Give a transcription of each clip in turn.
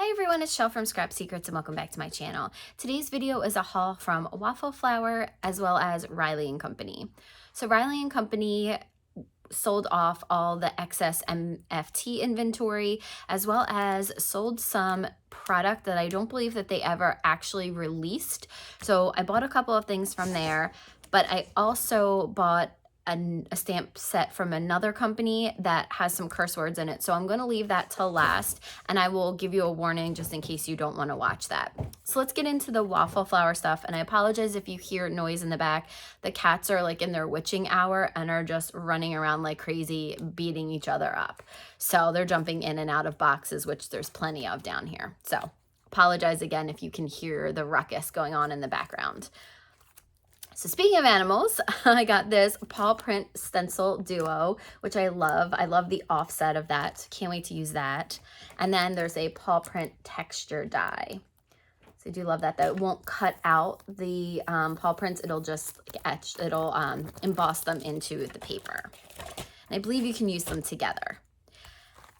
Hi everyone, it's Shell from Scrap Secrets and welcome back to my channel. Today's video is a haul from Waffle Flour as well as Riley and Company. So Riley and Company sold off all the excess MFT inventory as well as sold some product that I don't believe that they ever actually released. So I bought a couple of things from there, but I also bought a stamp set from another company that has some curse words in it. So I'm going to leave that till last and I will give you a warning just in case you don't want to watch that. So let's get into the waffle flour stuff. And I apologize if you hear noise in the back. The cats are like in their witching hour and are just running around like crazy, beating each other up. So they're jumping in and out of boxes, which there's plenty of down here. So apologize again if you can hear the ruckus going on in the background. So speaking of animals, I got this paw print stencil duo, which I love. I love the offset of that. Can't wait to use that. And then there's a paw print texture die. So I do love that. That won't cut out the paw prints. It'll just etch, it'll emboss them into the paper. And I believe you can use them together.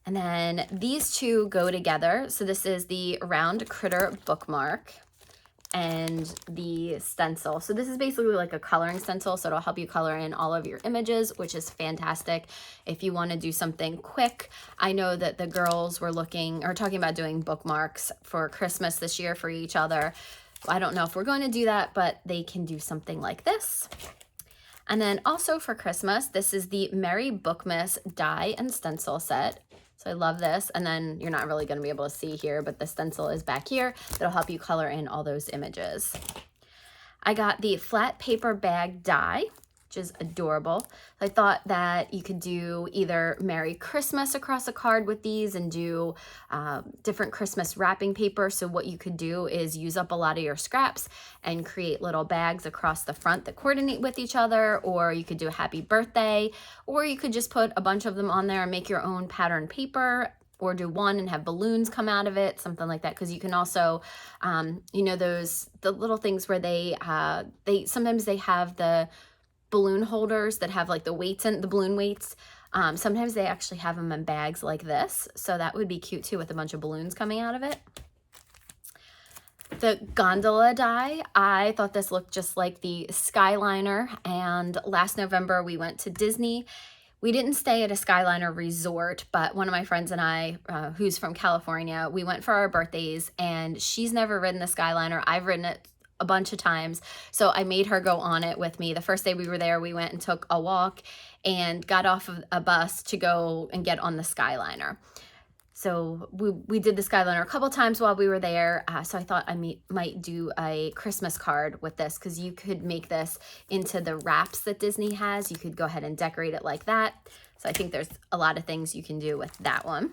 And then these two go together. So this is the round critter bookmark and the stencil. So this is basically like a coloring stencil, so it'll help you color in all of your images, which is fantastic if you want to do something quick. I know that the girls were talking about doing bookmarks for Christmas this year for each other. I don't know if we're going to do that, but they can do something like this. And then also for Christmas, this is the Merry Bookmas die and stencil set. So I love this. And then you're not really going to be able to see here, but the stencil is back here. That'll help you color in all those images. I got the flat paper bag die, which is adorable. I thought that you could do either Merry Christmas across a card with these and do different Christmas wrapping paper. So what you could do is use up a lot of your scraps and create little bags across the front that coordinate with each other, or you could do a happy birthday, or you could just put a bunch of them on there and make your own pattern paper, or do one and have balloons come out of it, something like that. Because you can also, you know, the little things where sometimes they have the balloon holders that have like the weights and the balloon weights. Sometimes they actually have them in bags like this. So that would be cute too with a bunch of balloons coming out of it. The gondola die, I thought this looked just like the Skyliner. And last November we went to Disney. We didn't stay at a Skyliner resort, but one of my friends and I, who's from California, we went for our birthdays and she's never ridden the Skyliner. I've ridden it a bunch of times. So I made her go on it with me. The first day we were there, we went and took a walk and got off of a bus to go and get on the Skyliner. So we did the Skyliner a couple times while we were there. So I thought I might do a Christmas card with this because you could make this into the wraps that Disney has. You could go ahead and decorate it like that. So I think there's a lot of things you can do with that one.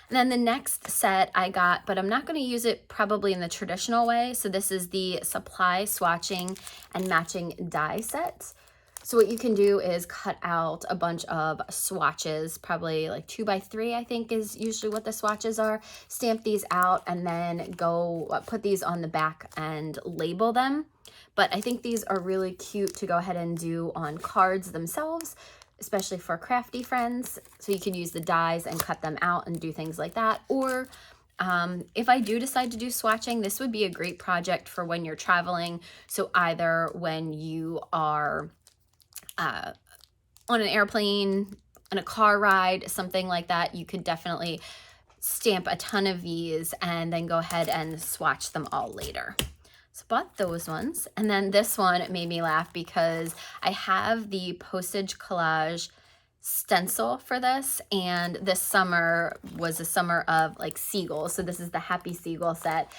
And then the next set I got, but I'm not going to use it probably in the traditional way. So this is the supply swatching and matching die set. So what you can do is cut out a bunch of swatches, probably like 2x3, I think is usually what the swatches are. Stamp these out and then go put these on the back and label them. But I think these are really cute to go ahead and do on cards themselves, especially for crafty friends. So you can use the dies and cut them out and do things like that. Or if I do decide to do swatching, this would be a great project for when you're traveling. So either when you are on an airplane, on a car ride, something like that, you could definitely stamp a ton of these and then go ahead and swatch them all later. So bought those ones. And then this one made me laugh because I have the postage collage stencil for this, and this summer was a summer of like seagulls. So this is the Happy Seagull set.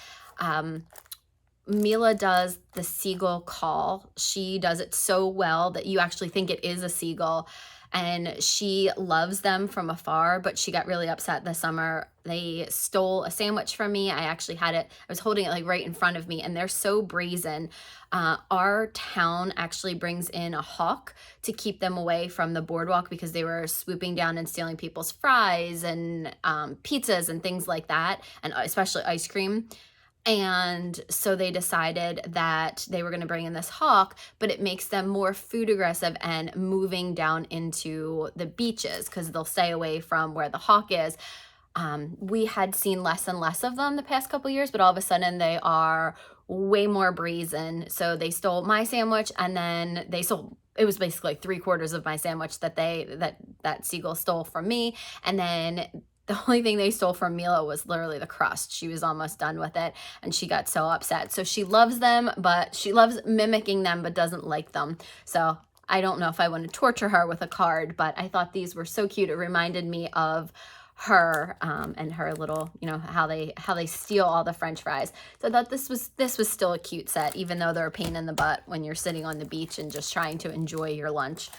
Mila does the seagull call. She does it so well that you actually think it is a seagull, and she loves them from afar, but she got really upset this summer. They stole a sandwich from me. I actually had it, I was holding it like right in front of me, and they're so brazen. Our town actually brings in a hawk to keep them away from the boardwalk because they were swooping down and stealing people's fries and pizzas and things like that, and especially ice cream. And so they decided that they were going to bring in this hawk, but it makes them more food aggressive and moving down into the beaches because they'll stay away from where the hawk is. We had seen less and less of them the past couple years, but all of a sudden they are way more brazen. So they stole my sandwich, and then they stole, it was basically like 3/4 of my sandwich that that seagull stole from me. And then the only thing they stole from Mila was literally the crust. She was almost done with it, and she got so upset. So she loves them, but she loves mimicking them, but doesn't like them. So I don't know if I want to torture her with a card, but I thought these were so cute. It reminded me of her and her little, you know, how they steal all the French fries. So I thought this was still a cute set, even though they're a pain in the butt when you're sitting on the beach and just trying to enjoy your lunch.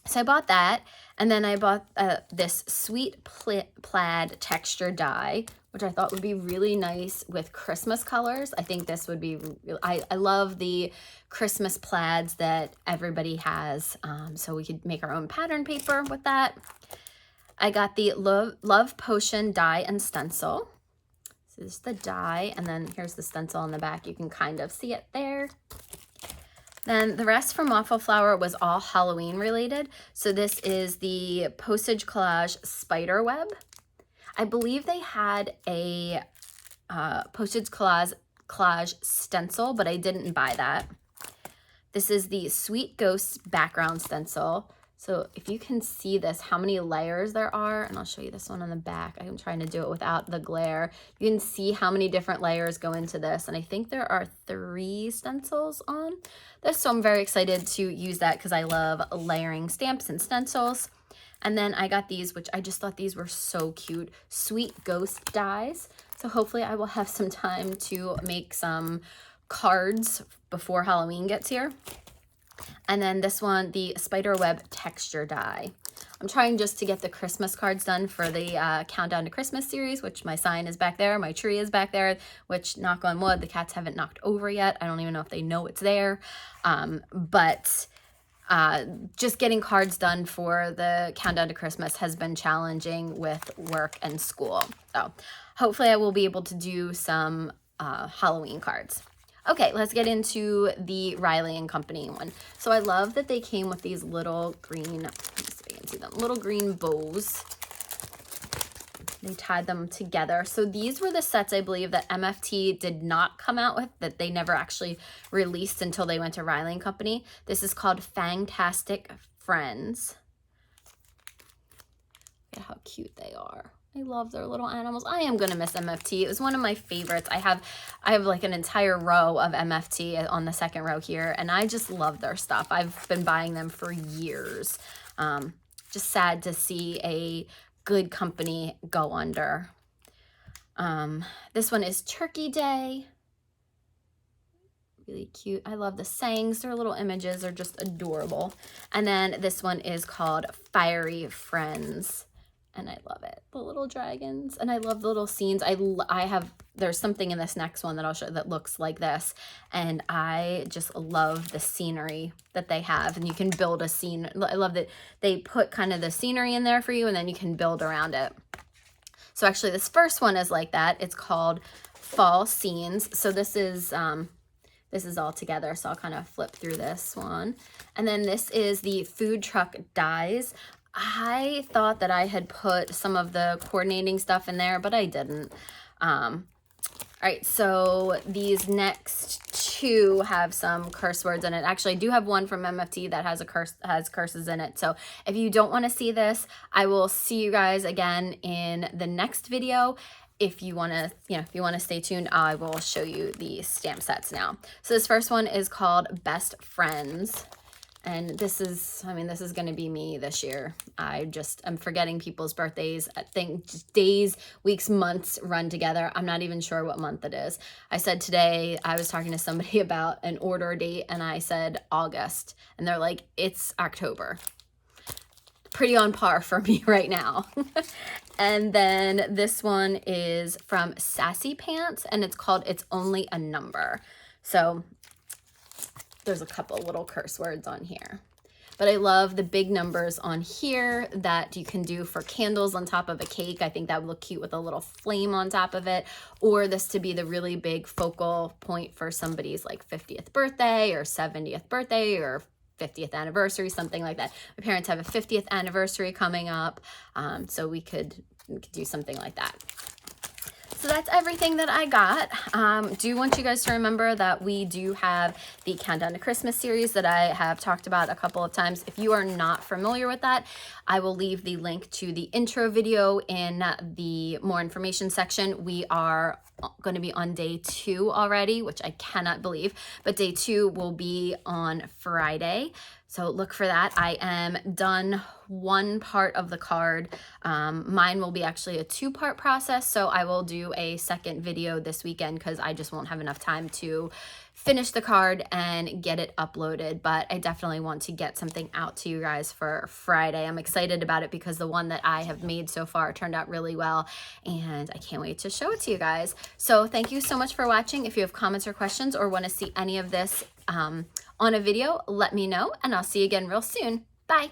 So I bought that, and then I bought this sweet plaid texture die, which I thought would be really nice with Christmas colors. I think this would be, I love the Christmas plaids that everybody has, so we could make our own pattern paper with that. I got the Love Potion die and stencil. So this is the die, and then here's the stencil on the back. You can kind of see it there. Then the rest from Waffle Flower was all Halloween related. So this is the Postage Collage Spider Web. I believe they had a Postage Collage stencil, but I didn't buy that. This is the Sweet Ghost background stencil. So if you can see this, how many layers there are, and I'll show you this one on the back. I'm trying to do it without the glare. You can see how many different layers go into this, and I think there are 3 stencils on this, so I'm very excited to use that because I love layering stamps and stencils. And then I got these, which I just thought these were so cute, Sweet Ghost dies. So hopefully I will have some time to make some cards before Halloween gets here. And then this one, the Spiderweb texture die. I'm trying just to get the Christmas cards done for the Countdown to Christmas series, which my sign is back there, my tree is back there, which, knock on wood, the cats haven't knocked over yet. I don't even know if they know it's there. Just getting cards done for the Countdown to Christmas has been challenging with work and school. So hopefully I will be able to do some Halloween cards. Okay, let's get into the Riley and Company one. So I love that they came with these little green, let's see if I can see them, little green bows. They tied them together. So these were the sets I believe that MFT did not come out with, that they never actually released until they went to Riley and Company. This is called Fangtastic Friends. Look at how cute they are. I love their little animals. I am gonna miss MFT. It was one of my favorites. I have like an entire row of MFT on the second row here, and I just love their stuff. I've been buying them for years. Just sad to see a good company go under. This one is Turkey Day. Really cute. I love the sayings. Their little images are just adorable. And then this one is called Fiery Friends. And I love it. The little dragons. And I love the little scenes. There's something in this next one that I'll show that looks like this. And I just love the scenery that they have. And you can build a scene. I love that they put kind of the scenery in there for you, and then you can build around it. So actually this first one is like that. It's called Fall Scenes. So this is all together. So I'll kind of flip through this one. And then this is the Food Truck Dies. I thought that I had put some of the coordinating stuff in there, but I didn't. All right, so these next 2 have some curse words in it. Actually, I do have one from MFT that has curses in it. So if you don't want to see this, I will see you guys again in the next video. If you want to, stay tuned, I will show you the stamp sets now. So this first one is called Best Friends. And this is going to be me this year. I'm forgetting people's birthdays. I think just days, weeks, months run together. I'm not even sure what month it is. I said today, I was talking to somebody about an order date, and I said August. And they're like, it's October. Pretty on par for me right now. And then this one is from Sassy Pants, and it's called It's Only a Number. So there's a couple little curse words on here. But I love the big numbers on here that you can do for candles on top of a cake. I think that would look cute with a little flame on top of it. Or this to be the really big focal point for somebody's like 50th birthday or 70th birthday or 50th anniversary, something like that. My parents have a 50th anniversary coming up, so we could could do something like that. So that's everything that I got. Do want you guys to remember that we do have the Countdown to Christmas series that I have talked about a couple of times. If you are not familiar with that, I will leave the link to the intro video in the more information section. We are going to be on day 2 already, which I cannot believe, but day 2 will be on Friday. So look for that. I am done one part of the card. Mine will be actually a 2-part process, so I will do a second video this weekend because I just won't have enough time to finish the card and get it uploaded. But I definitely want to get something out to you guys for Friday. I'm excited about it because the one that I have made so far turned out really well, and I can't wait to show it to you guys. So thank you so much for watching. If you have comments or questions or want to see any of this on a video, let me know, and I'll see you again real soon. Bye.